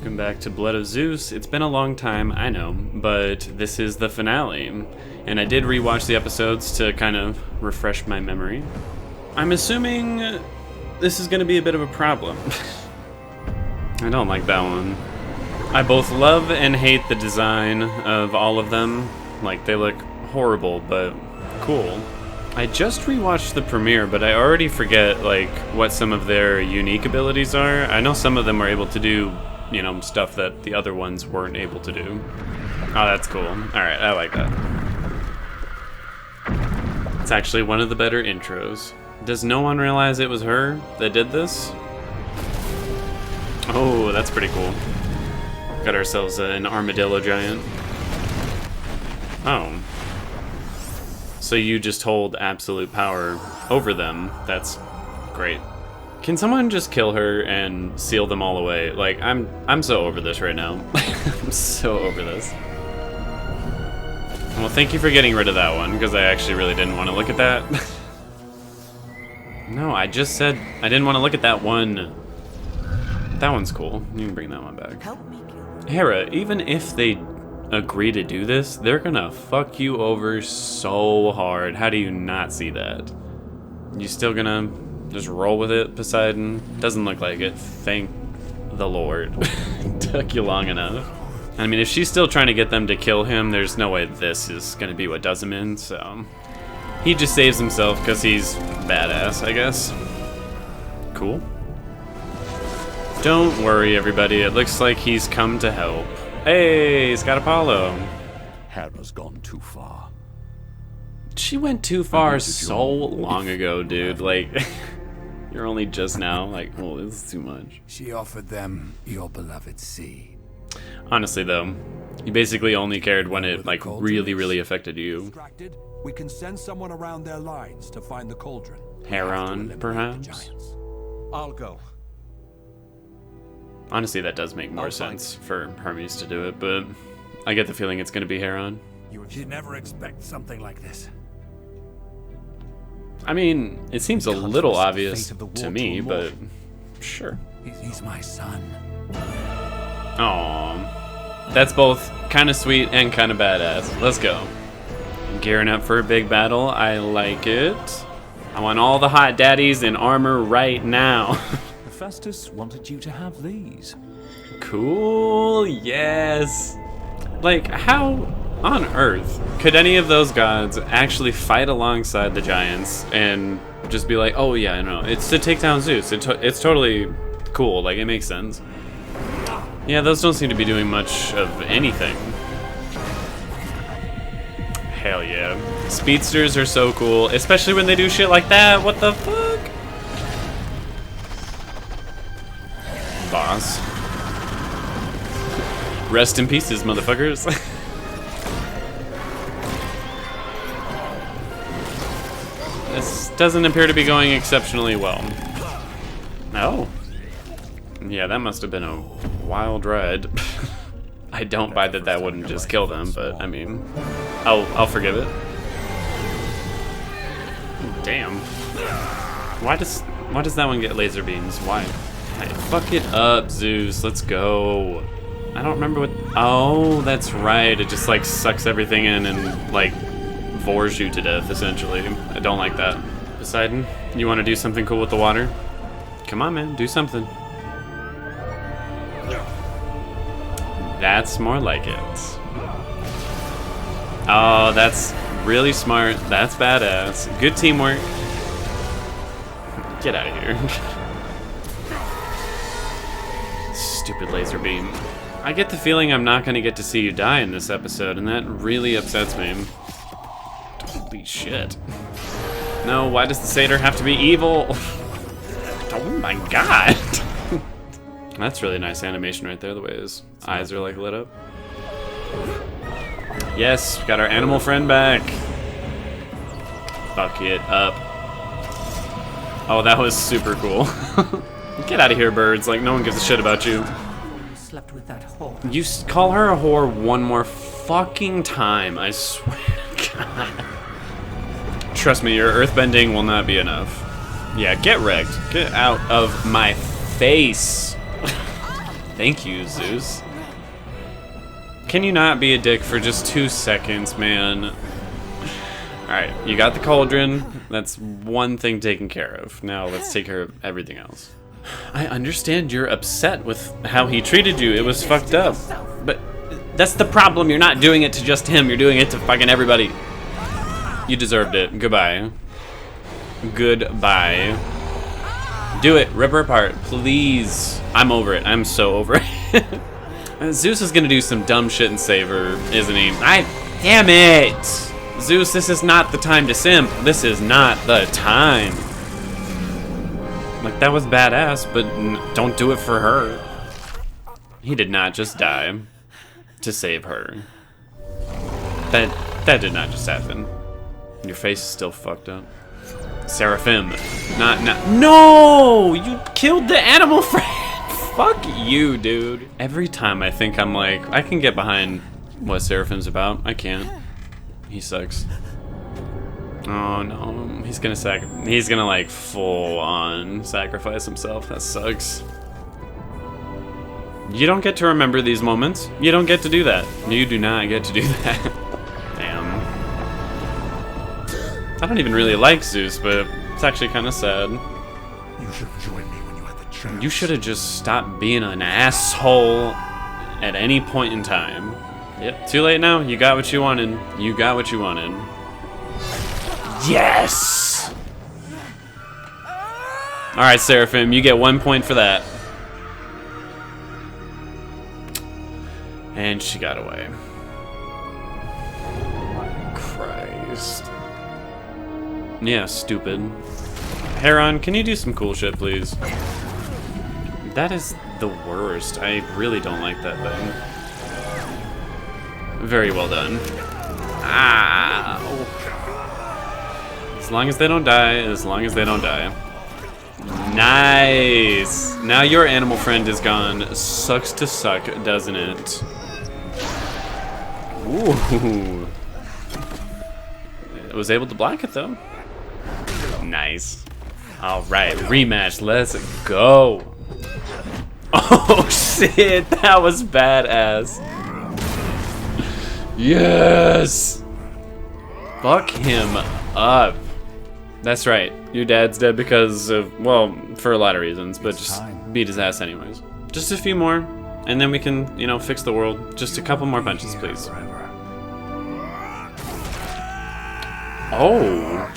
Welcome back to Blood of Zeus. It's been a long time, I know, but this is the finale. And I did rewatch the episodes to kind of refresh my memory. I'm assuming this is going to be a bit of a problem. I don't like that one. I both love and hate the design of all of them. Like, they look horrible, but cool. I just rewatched the premiere, but I already forget, like, what some of their unique abilities are. I know some of them were able to do, you know, stuff that the other ones weren't able to do. Oh, that's cool. Alright, I like that. It's actually one of the better intros. Does no one realize it was her that did this? Oh, that's pretty cool. Got ourselves an armadillo giant. Oh. So you just hold absolute power over them. That's great. Can someone just kill her and seal them all away? Like, I'm so over this right now. I'm so over this. Well, thank you for getting rid of that one, because I actually really didn't want to look at that. No, I just said I didn't want to look at that one. That one's cool. You can bring that one back. Help me. Hera, even if they agree to do this, they're gonna fuck you over so hard. How do you not see that? You still gonna just roll with it, Poseidon? Doesn't look like it. Thank the Lord. Took you long enough. I mean, if she's still trying to get them to kill him, there's no way this is gonna be what does him in, so... He just saves himself because he's badass, I guess. Cool. Don't worry, everybody. It looks like he's come to help. Hey, he's got Apollo. Hera's gone too far. She went too far so long ago, dude. Like, you're only just now. Like, oh, this is too much. She offered them your beloved seed. Honestly, though, you basically only cared when it, like, really, really affected you. We can send someone around their lines to find the cauldron. Heron, perhaps? I'll go. Honestly, that does make more sense for Hermes to do it, but I get the feeling it's going to be Heron. You'd never expect something like this. I mean, it seems a little obvious to me, but sure. He's my son. Aww. That's both kind of sweet and kind of badass. Let's go. Gearing up for a big battle. I like it. I want all the hot daddies in armor right now. Hephaestus wanted you to have these. Cool, yes. Like, how on earth could any of those gods actually fight alongside the giants and just be like, oh yeah, no, it's to take down Zeus. It's totally cool, like, it makes sense. Yeah, those don't seem to be doing much of anything. Hell yeah. Speedsters are so cool, especially when they do shit like that. What the fuck? Boss. Rest in pieces, motherfuckers. This doesn't appear to be going exceptionally well. Oh. Yeah, that must have been a wild ride. I don't buy that wouldn't just kill them, but I mean, I'll forgive it. Damn. Why does that one get laser beams? Why? Hey, fuck it up, Zeus. Let's go. I don't remember what. Oh, that's right. It just like sucks everything in and like vores you to death, essentially. I don't like that. Poseidon, you want to do something cool with the water? Come on, man. Do something. That's more like it. Oh, that's really smart. That's badass. Good teamwork. Get out of here. Stupid laser beam. I get the feeling I'm not going to get to see you die in this episode, and that really upsets me. Holy shit. No, why does the satyr have to be evil? Oh my god. That's really nice animation right there, the way his eyes are like lit up. Yes, got our animal friend back. Fuck it up. Oh, that was super cool. Get out of here, birds. Like, no one gives a shit about you. Slept with that whore. You call her a whore one more fucking time, I swear to God. Trust me, your earthbending will not be enough. Yeah, get wrecked. Get out of my face. Thank you, Zeus. Can you not be a dick for just 2 seconds, man? Alright, you got the cauldron. That's one thing taken care of. Now let's take care of everything else. I understand you're upset with how he treated you. It was fucked up. But that's the problem. You're not doing it to just him. You're doing it to fucking everybody. You deserved it. Goodbye. Goodbye. Do it. Rip her apart. Please. I'm over it. I'm so over it. Zeus is gonna do some dumb shit and save her, isn't he? Damn it! Zeus, this is not the time to simp. This is not the time. Like, that was badass, but don't do it for her. He did not just die to save her. That did not just happen. Your face is still fucked up. Seraphim. No! You killed the animal friend! Fuck you, dude. Every time I think I'm like, I can get behind what Seraphim's about. I can't. He sucks. Oh no, he's gonna like full on sacrifice himself. That sucks. You don't get to remember these moments. You don't get to do that. You do not get to do that. Damn. I don't even really like Zeus, but it's actually kind of sad. You should have joined me when you had the chance. You should have just stopped being an asshole at any point in time. Yep, too late now. You got what you wanted. You got what you wanted. Yes! Alright, Seraphim, you get 1 point for that. And she got away. Christ. Yeah, stupid. Heron, can you do some cool shit, please? That is the worst. I really don't like that thing. Very well done. Ow. As long as they don't die, as long as they don't die. Nice! Now your animal friend is gone. Sucks to suck, doesn't it? Ooh. I was able to block it though. Nice. Alright, rematch, let's go. Oh shit, that was badass. Yes! Fuck him up. That's right. Your dad's dead because of, well, for a lot of reasons, but just beat his ass anyways. Just a few more, and then we can, you know, fix the world. Just a couple more punches, please. Oh.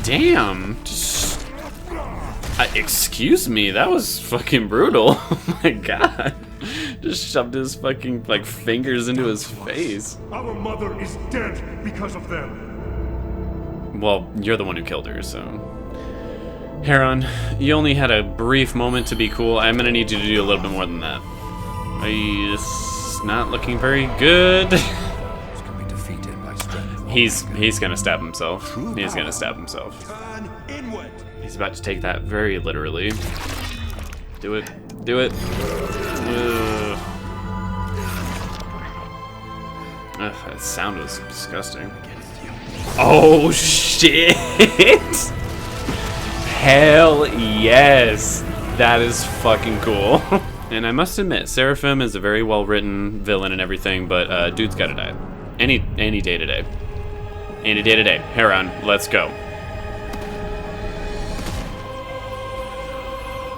Damn. Just... excuse me, that was fucking brutal. Oh my god. Just shoved his fucking, like, fingers into his face. Our mother is dead because of them. Well, you're the one who killed her, so... Heron, you only had a brief moment to be cool. I'm gonna need you to do a little bit more than that. It's not looking very good. He's gonna stab himself. He's gonna stab himself. Turn inward. He's about to take that very literally. Do it. Do it. Ugh, that sound was disgusting. Oh shit! Hell yes! That is fucking cool. And I must admit, Seraphim is a very well written villain and everything, but dude's gotta die. Any day today. Any day today. Heron, let's go.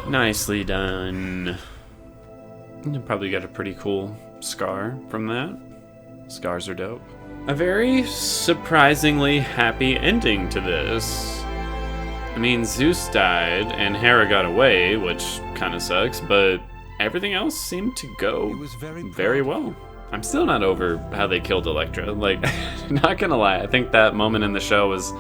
Nicely done. You probably got a pretty cool scar from that. Scars are dope. A very surprisingly happy ending to this. I mean, Zeus died and Hera got away, which kind of sucks, but everything else seemed to go very well. I'm still not over how they killed Elektra. Like, not gonna lie, I think that moment in the show was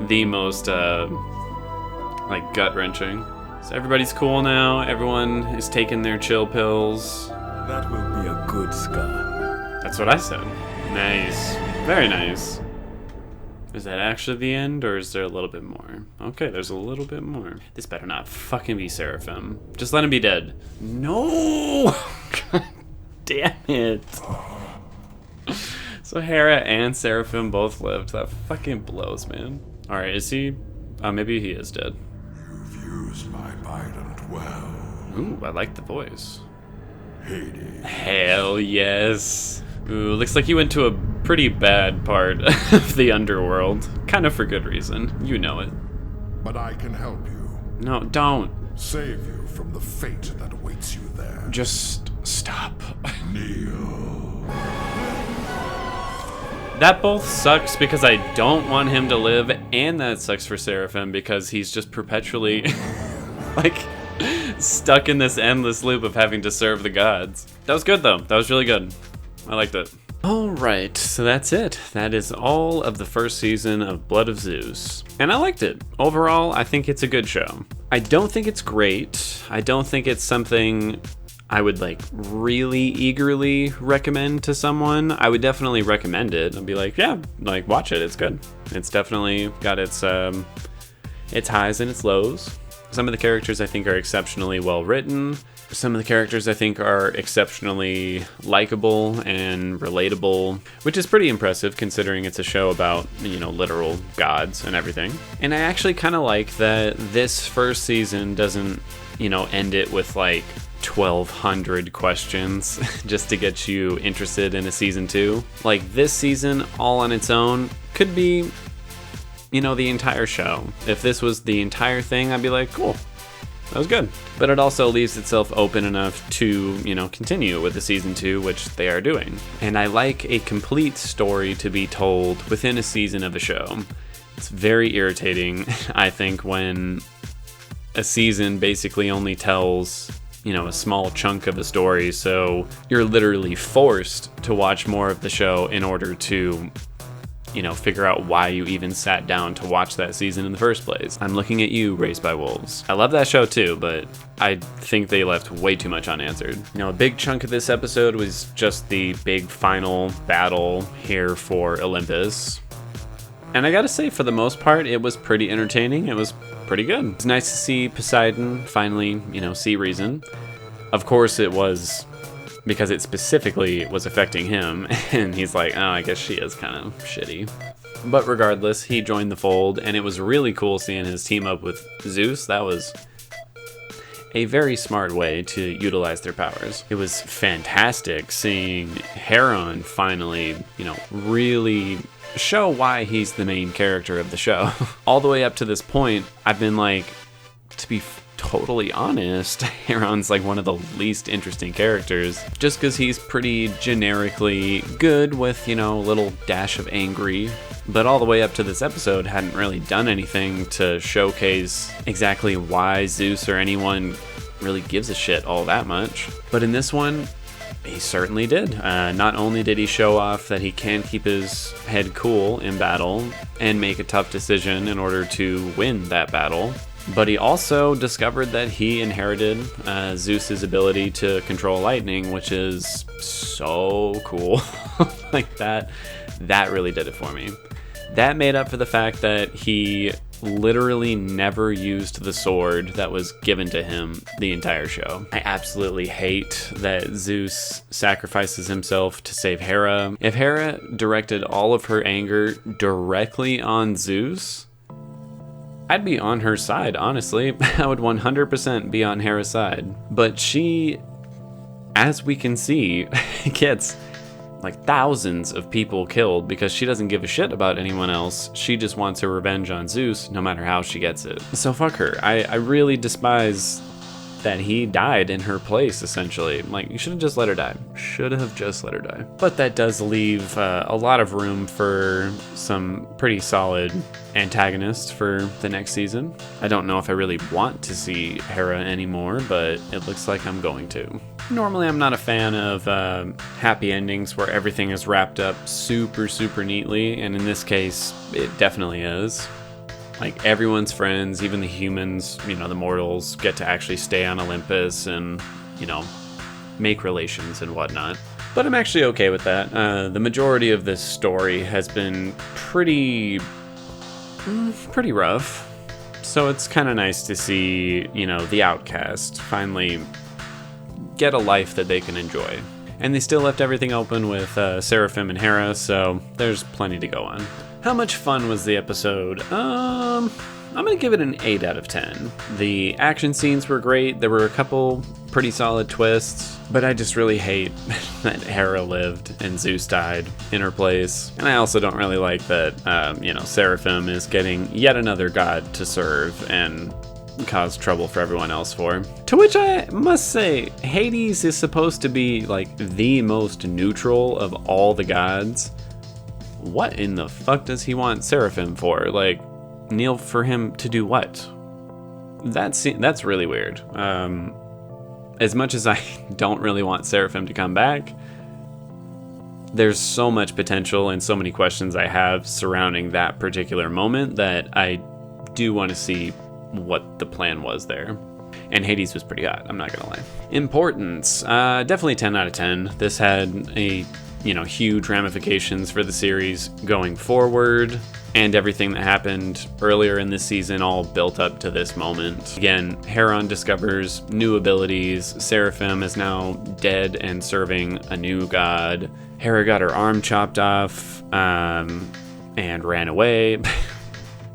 the most, like, gut-wrenching. So everybody's cool now, everyone is taking their chill pills. That will be a good scar. That's what I said. Nice. Very nice. Is that actually the end, or is there a little bit more? Okay, there's a little bit more. This better not fucking be Seraphim. Just let him be dead. No! God damn it. So Hera and Seraphim both lived. That fucking blows, man. Alright, is he? Maybe he is dead. You've used my bident well. Ooh, I like the voice. Hades. Hell yes. Ooh, looks like you went to a pretty bad part of the underworld. Kind of for good reason. You know it. But I can help you. No, don't. Save you from the fate that awaits you there. Just stop. Kneel. That both sucks because I don't want him to live, and that sucks for Seraphim because he's just perpetually, like, stuck in this endless loop of having to serve the gods. That was good, though. That was really good. I liked it. Alright, so that's it. That is all of the first season of Blood of Zeus. And I liked it. Overall, I think it's a good show. I don't think it's great. I don't think it's something I would like really eagerly recommend to someone. I would definitely recommend it. I'd be like, yeah, like watch it. It's good. It's definitely got its highs and its lows. Some of the characters I think are exceptionally well written. Some of the characters I think are exceptionally likable and relatable, which is pretty impressive considering it's a show about, literal gods and everything. And I actually kind of like that this first season doesn't, end it with like 1,200 questions just to get you interested in a season 2. Like this season, all on its own, could be, the entire show. If this was the entire thing, I'd be like, cool. That was good. But it also leaves itself open enough to, continue with the season 2, which they are doing. And I like a complete story to be told within a season of a show. It's very irritating, I think, when a season basically only tells, a small chunk of a story. So you're literally forced to watch more of the show in order to figure out why you even sat down to watch that season in the first place. I'm looking at you, Raised by Wolves. I love that show too, but I think they left way too much unanswered. A big chunk of this episode was just the big final battle here for Olympus. And I gotta say, for the most part, it was pretty entertaining. It was pretty good. It's nice to see Poseidon finally, see reason. Of course, it was because it specifically was affecting him, and he's like, oh, I guess she is kind of shitty. But regardless, he joined the fold, and it was really cool seeing his team up with Zeus. That was a very smart way to utilize their powers. It was fantastic seeing Heron finally, really show why he's the main character of the show. All the way up to this point, I've been like, to be totally honest, Heron's like one of the least interesting characters, just because he's pretty generically good with, a little dash of angry. But all the way up to this episode, hadn't really done anything to showcase exactly why Zeus or anyone really gives a shit all that much. But in this one, he certainly did. Not only did he show off that he can keep his head cool in battle and make a tough decision in order to win that battle, but he also discovered that he inherited Zeus's ability to control lightning, which is so cool. Like that really did it for me. That made up for the fact that he literally never used the sword that was given to him the entire show. I absolutely hate that Zeus sacrifices himself to save Hera. If Hera directed all of her anger directly on Zeus, I'd be on her side, honestly. I would 100% be on Hera's side. But she, as we can see, gets like thousands of people killed because she doesn't give a shit about anyone else. She just wants her revenge on Zeus no matter how she gets it. So fuck her. I really despise that he died in her place, essentially. Like, you should have just let her die. Should have just let her die. But that does leave a lot of room for some pretty solid antagonists for the next season. I don't know if I really want to see Hera anymore, but it looks like I'm going to. Normally, I'm not a fan of happy endings where everything is wrapped up super, super neatly, and in this case, it definitely is. Like, everyone's friends, even the humans, the mortals, get to actually stay on Olympus and, make relations and whatnot. But I'm actually okay with that. The majority of this story has been pretty rough. So it's kind of nice to see, the outcast finally get a life that they can enjoy. And they still left everything open with Seraphim and Hera, so there's plenty to go on. How much fun was the episode? I'm gonna give it an 8 out of 10. The action scenes were great. There were a couple pretty solid twists, but I just really hate that Hera lived and Zeus died in her place. And I also don't really like that, Seraphim is getting yet another god to serve and cause trouble for everyone else for. To which I must say, Hades is supposed to be like the most neutral of all the gods. What in the fuck does he want Seraphim for? Like, kneel for him to do what? That's really weird. As much as I don't really want Seraphim to come back, there's so much potential and so many questions I have surrounding that particular moment that I do want to see what the plan was there. And Hades was pretty hot, I'm not gonna lie. Importance, definitely 10 out of 10. This had a, huge ramifications for the series going forward, and everything that happened earlier in this season all built up to this moment. Again, Heron discovers new abilities, Seraphim is now dead and serving a new god, Hera got her arm chopped off, and ran away,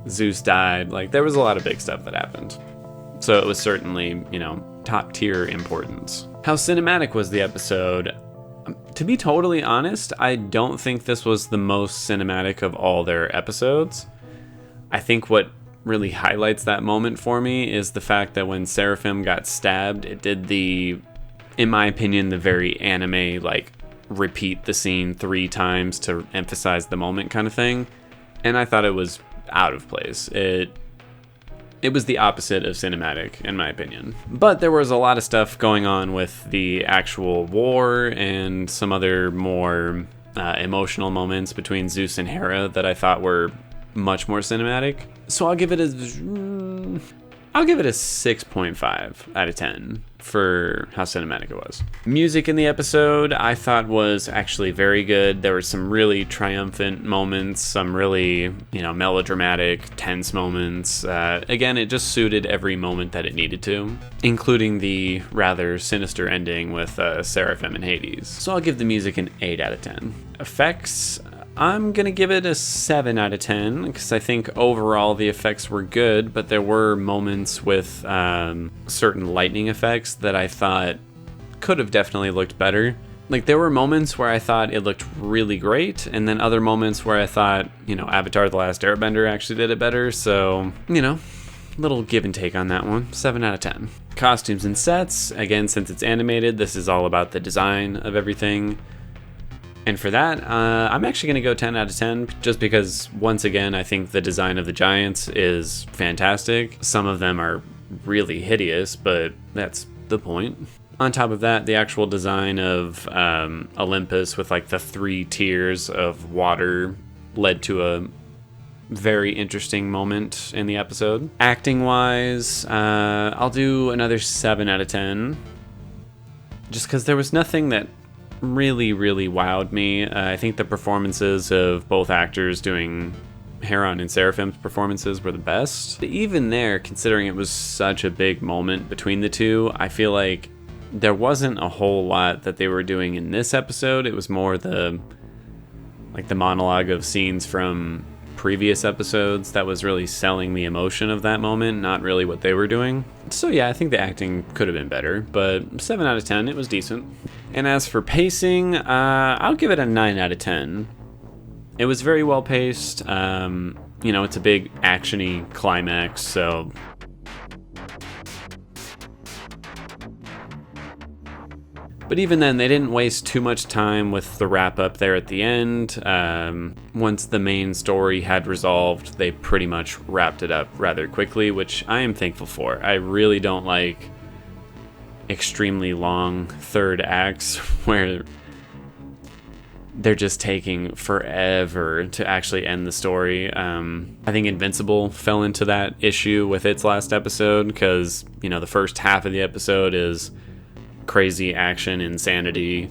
Zeus died, like there was a lot of big stuff that happened. So it was certainly, top tier importance. How cinematic was the episode? To be totally honest, I don't think this was the most cinematic of all their episodes. I think what really highlights that moment for me is the fact that when Seraphim got stabbed, it did in my opinion, the very anime, like, repeat the scene 3 times to emphasize the moment kind of thing. And I thought it was out of place. It was the opposite of cinematic, in my opinion. But there was a lot of stuff going on with the actual war and some other more emotional moments between Zeus and Hera that I thought were much more cinematic. So I'll give it a 6.5 out of 10 for how cinematic it was. Music in the episode I thought was actually very good. There were some really triumphant moments, some really, melodramatic, tense moments. Again, it just suited every moment that it needed to, including the rather sinister ending with Seraphim and Hades. So I'll give the music an 8 out of 10. Effects, I'm going to give it a 7 out of 10 because I think overall the effects were good, but there were moments with certain lightning effects that I thought could have definitely looked better. Like there were moments where I thought it looked really great, and then other moments where I thought, Avatar The Last Airbender actually did it better. So, little give and take on that one. 7 out of 10. Costumes and sets, again, since it's animated, this is all about the design of everything. And for that, I'm actually going to go 10 out of 10 just because, once again, I think the design of the giants is fantastic. Some of them are really hideous, but that's the point. On top of that, the actual design of Olympus with like the 3 tiers of water led to a very interesting moment in the episode. Acting-wise, I'll do another 7 out of 10 just because there was nothing that really wowed me. I think the performances of both actors doing Heron and Seraphim's performances were the best. But even there, considering it was such a big moment between the two, I feel like there wasn't a whole lot that they were doing in this episode. It was more the monologue of scenes from previous episodes that was really selling the emotion of that moment, not really what they were doing. So yeah, I think the acting could have been better, but 7 out of 10, it was decent. And as for pacing, I'll give it a 9 out of 10. It was very well paced. It's a big action-y climax, so but even then, they didn't waste too much time with the wrap-up there at the end. Once the main story had resolved, they pretty much wrapped it up rather quickly, which I am thankful for. I really don't like extremely long third acts where they're just taking forever to actually end the story. I think Invincible fell into that issue with its last episode because, the first half of the episode is crazy action, insanity,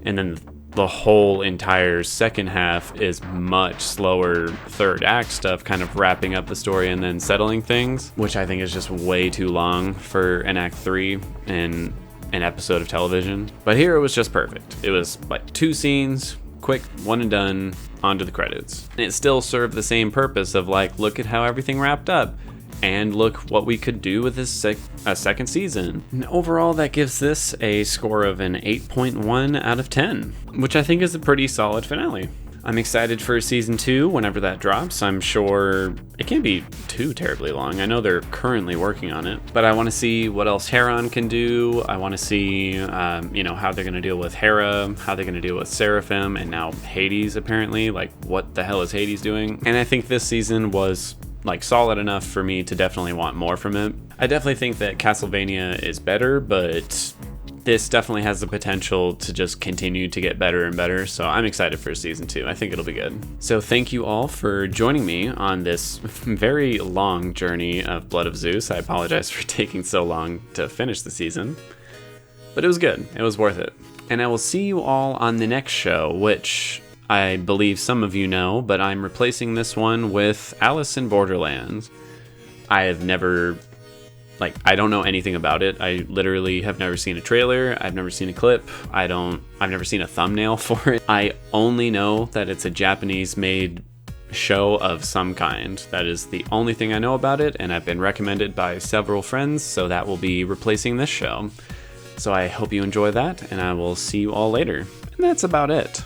and then the whole entire second half is much slower third act stuff, kind of wrapping up the story and then settling things, which I think is just way too long for an act 3 in an episode of television. But here it was just perfect. It was like 2 scenes, quick, one and done, onto the credits. And it still served the same purpose of like, look at how everything wrapped up. and look what we could do with this a second season. And overall, that gives this a score of an 8.1 out of 10, which I think is a pretty solid finale. I'm excited for season 2 whenever that drops. I'm sure it can't be too terribly long. I know they're currently working on it, but I want to see what else Heron can do. I want to see, how they're going to deal with Hera, how they're going to deal with Seraphim, and now Hades apparently. Like, what the hell is Hades doing? And I think this season was solid enough for me to definitely want more from it. I definitely think that Castlevania is better, but this definitely has the potential to just continue to get better and better, so I'm excited for season 2. I think it'll be good. So thank you all for joining me on this very long journey of Blood of Zeus. I apologize for taking so long to finish the season, but it was good. It was worth it. And I will see you all on the next show, which I believe some of you know, but I'm replacing this one with Alice in Borderlands. I have never... I don't know anything about it. I literally have never seen a trailer. I've never seen a clip. I've never seen a thumbnail for it. I only know that it's a Japanese-made show of some kind. That is the only thing I know about it, and I've been recommended by several friends, so that will be replacing this show. So I hope you enjoy that, and I will see you all later. And that's about it.